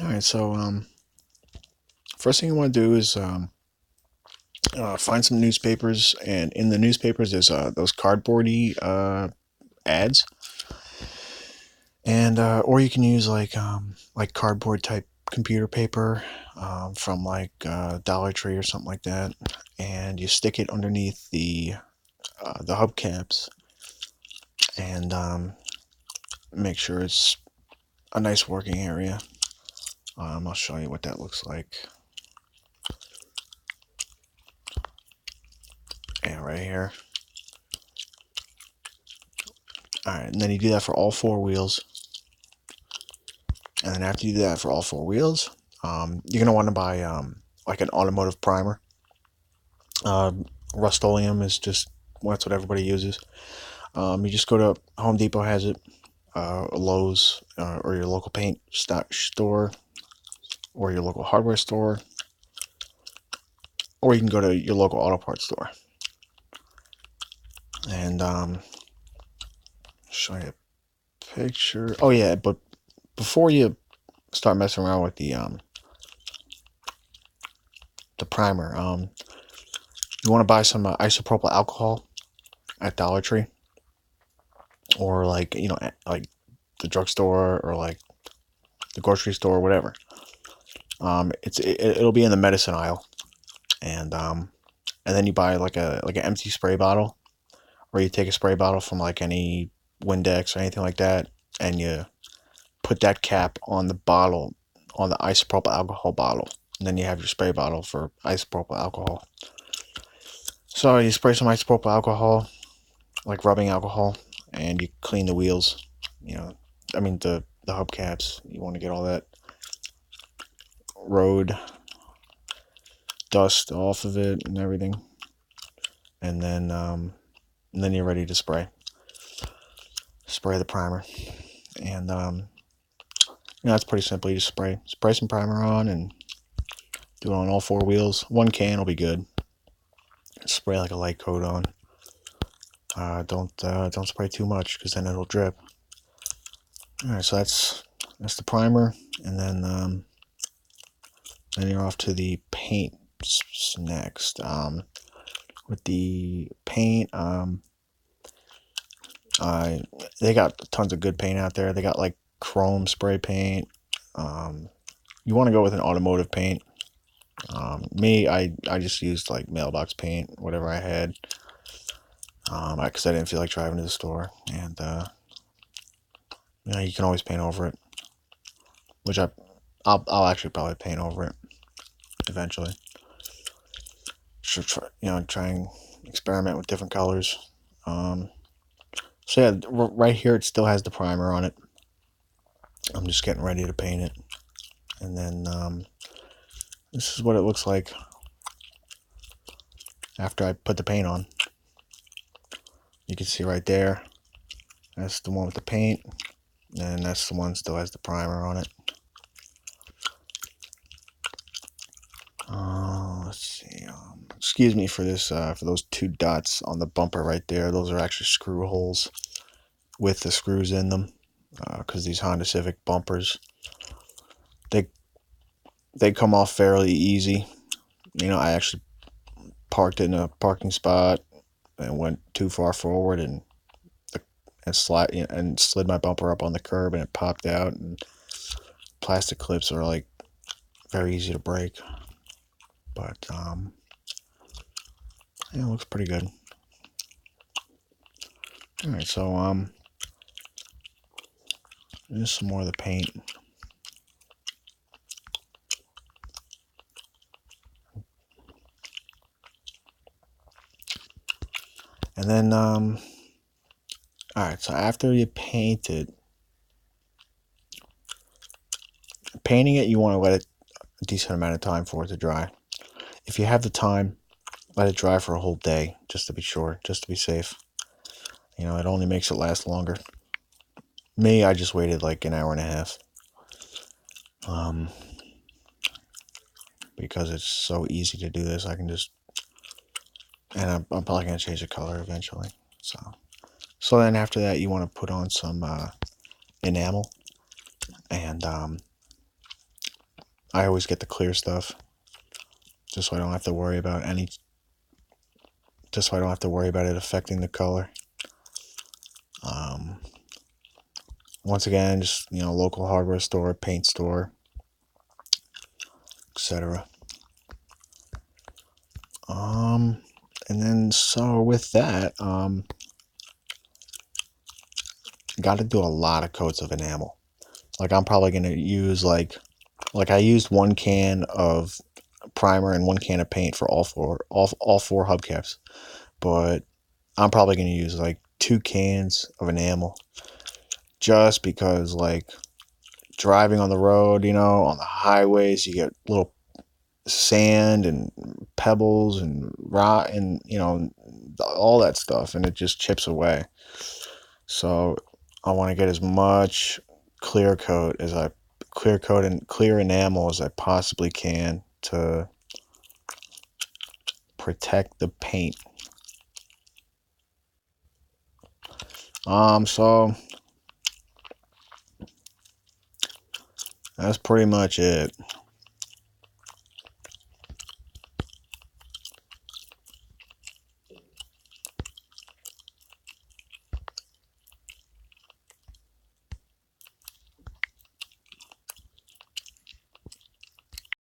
All right, so first thing you want to do is find some newspapers, and in the newspapers there's those cardboardy ads, and or you can use like cardboard type computer paper from like Dollar Tree or something like that, and you stick it underneath the hubcaps, and make sure it's a nice working area. I'll show you what that looks like. Yeah, right here. All right, and then you do that for all four wheels. And then after you do that for all four wheels, you're gonna want to buy like an automotive primer. Rust-Oleum is just that's what everybody uses. You just go to Home Depot has it, Lowe's, or your local paint store, or your local hardware store, or you can go to your local auto parts store. And show you a picture. Oh yeah, but before you start messing around with the primer, you want to buy some isopropyl alcohol at Dollar Tree, or like like the drugstore, or like the grocery store, or whatever. It'll be in the medicine aisle, and then you buy like an empty spray bottle, or you take a spray bottle from like any Windex or anything like that, and you put that cap on the bottle, on the isopropyl alcohol bottle, and then you have your spray bottle for isopropyl alcohol. So you spray some isopropyl alcohol, like rubbing alcohol, and you clean the wheels. You know, I mean the hubcaps. You want to get all that road dust off of it and everything, and then you're ready to spray the primer. And that's pretty simple. You just spray some primer on and do it on all four wheels. One can will be good. Spray like a light coat on. Don't spray too much, because then it'll drip. All right, so that's the primer, and then you're off to the paint next. With the paint, they got tons of good paint out there. They got like chrome spray paint. You want to go with an automotive paint. I just used like mailbox paint, whatever I had, because I didn't feel like driving to the store. And you can always paint over it, which I'll actually probably paint over it eventually. Should try and experiment with different colors. So yeah, right here it still has the primer on it. I'm just getting ready to paint it, and then this is what it looks like after I put the paint on. You can see right there, that's the one with the paint, and that's the one still has the primer on it. Let's see. Excuse me for this. For those two dots on the bumper right there, those are actually screw holes with the screws in them. Because these Honda Civic bumpers, they come off fairly easy. I actually parked in a parking spot and went too far forward and slid my bumper up on the curb, and it popped out. And plastic clips are like very easy to break, but it looks pretty good. All right, so there's some more of the paint. And then all right, so after you paint it, painting it, you want to let it a decent amount of time for it to dry. If you have the time, let it dry for a whole day, just to be sure, just to be safe. It only makes it last longer. Me, I just waited like an hour and a half. Because it's so easy to do this, I can just, and I'm probably going to change the color eventually. So then after that, you want to put on some enamel, and I always get the clear stuff, just so I don't have to worry about any, just so I don't have to worry about it affecting the color. Um, Once again, just local hardware store, paint store, etc. And then so with that, got to do a lot of coats of enamel. Like I'm probably gonna use like I used 1 can of primer and 1 can of paint for all four hubcaps, but I'm probably gonna use like 2 cans of enamel just because like driving on the road, on the highways, you get little sand and pebbles and rock and all that stuff, and it just chips away. So I want to get as much clear coat and clear enamel as I possibly can to protect the paint. So that's pretty much it.